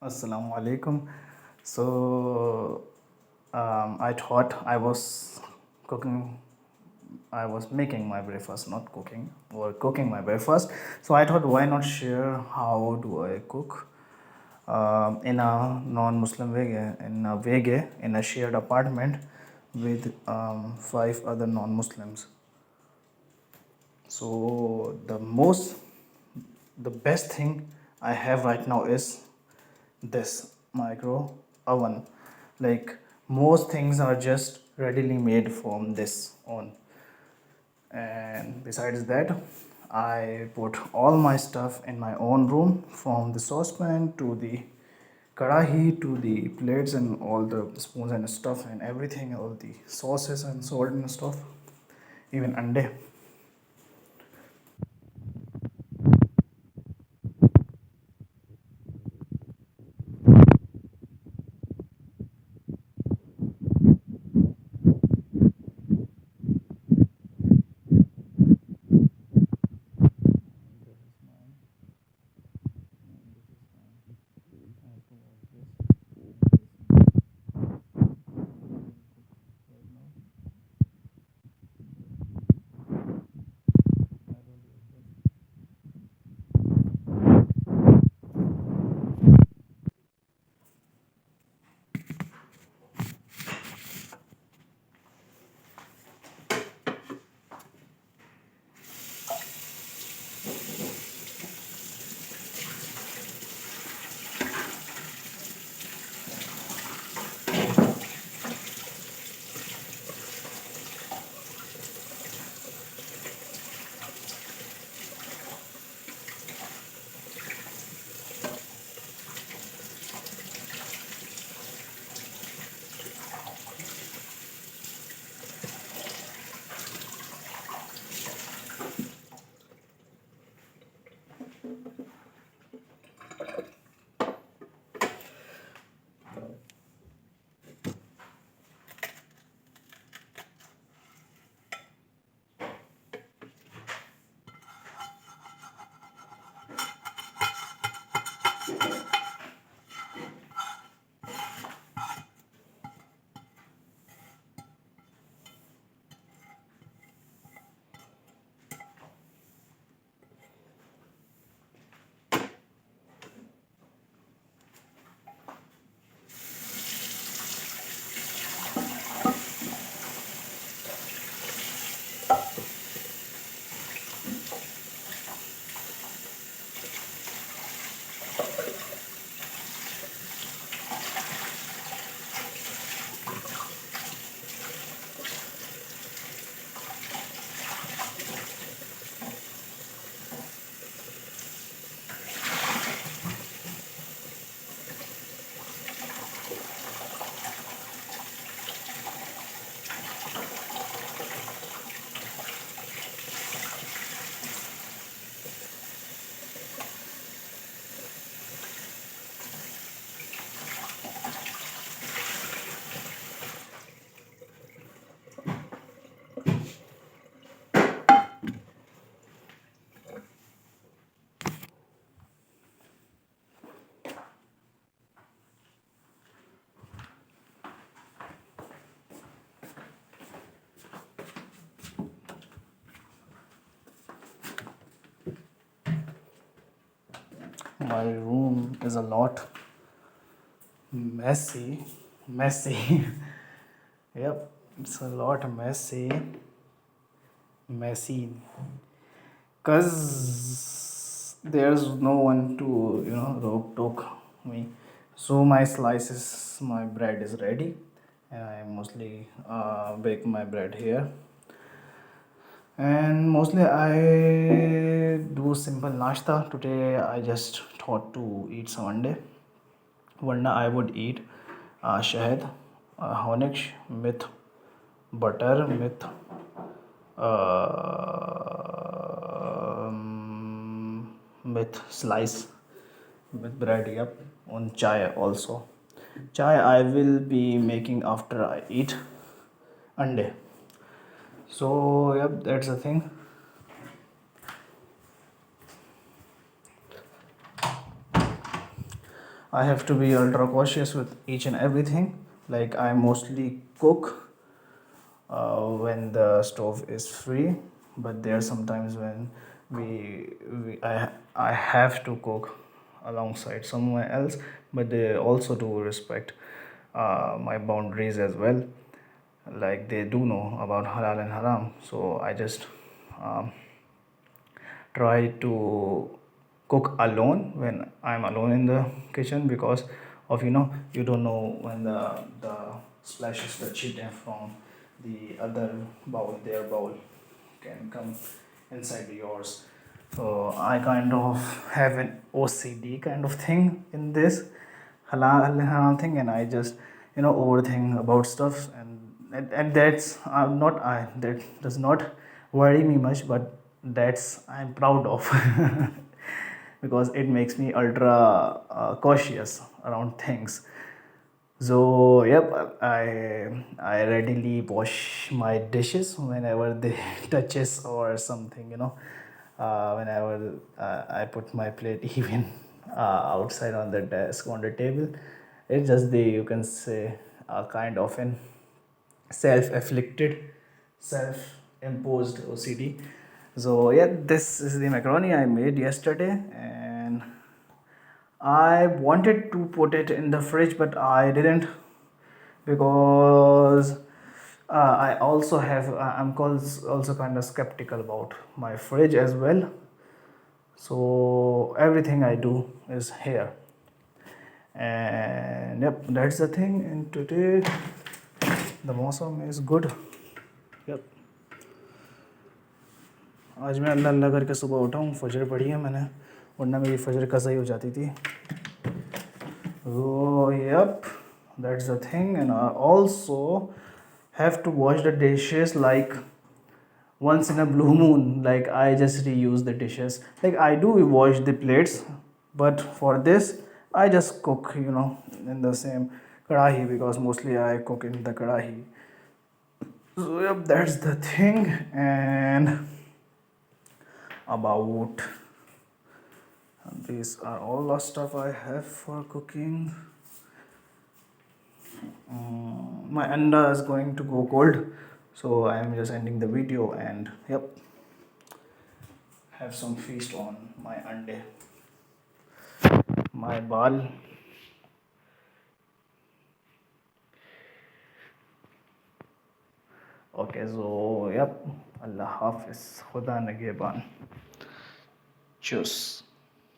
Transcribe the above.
Assalamu alaikum. So, I thought I was cooking, I was making my breakfast, not cooking, or cooking my breakfast. So, I thought, why not share how do I cook in a non Muslim wege, in a shared apartment with five other non Muslims. So, the best thing I have right now is this micro oven. Like most things are just readily made from this on. And besides that, I put all my stuff in my own room, from the saucepan to the karahi to the plates and all the spoons and stuff and everything, all the sauces and salt and stuff, even ande. My room is a lot messy. Yep, it's a lot messy, cause there's no one to rope talk me. So my bread is ready, and I mostly bake my bread here. And mostly I do simple nashta. Today I just thought to eat some ande. Varna I would eat shahad, honey with butter, with slice with bread. Yep, on chai also. Chai I will be making after I eat ande. So yep, that's the thing. I have to be ultra cautious with each and everything. Like I mostly cook when the stove is free, but there are sometimes when I have to cook alongside someone else, but they also do respect my boundaries as well. Like they do know about halal and haram, so I just um, try to cook alone when I'm alone in the kitchen, because of you don't know when the splashes the chicken from the other bowl, their bowl can come inside yours. So I kind of have an OCD kind of thing in this halal thing, and I just overthink about stuff, and that's not I that does not worry me much, but that's I'm proud of because it makes me ultra cautious around things. So yep, I readily wash my dishes whenever they touches or something, whenever I put my plate even outside on the desk on the table. It's just the, you can say, kind of an self-afflicted, self-imposed OCD. So yeah, this is the macaroni I made yesterday, and I wanted to put it in the fridge, but I didn't, because I also have also kind of skeptical about my fridge as well. So everything I do is here, and yep, that's the thing. And today the मौसम is good. Yep. आज मैं अल्लाह अल्लाह करके सुबह उठा हूँ, फजर पढ़ी है मैंने, वरना मेरी फजर कज़ा ही हो जाती थी. Oh, yep, that's the thing. And I also have to wash the dishes like once in a blue moon. Like I just reuse the dishes. Like I do wash the plates, but for this, I just cook, in the same kadahi, because mostly I cook in the kadahi. So, yep, that's the thing. And about these are all the stuff I have for cooking. My anda is going to go cold, so I am just ending the video, and yep, have some feast on my ande, my bal. Okay, so yep, Allah Hafiz, Khuda Nageban. Cheers.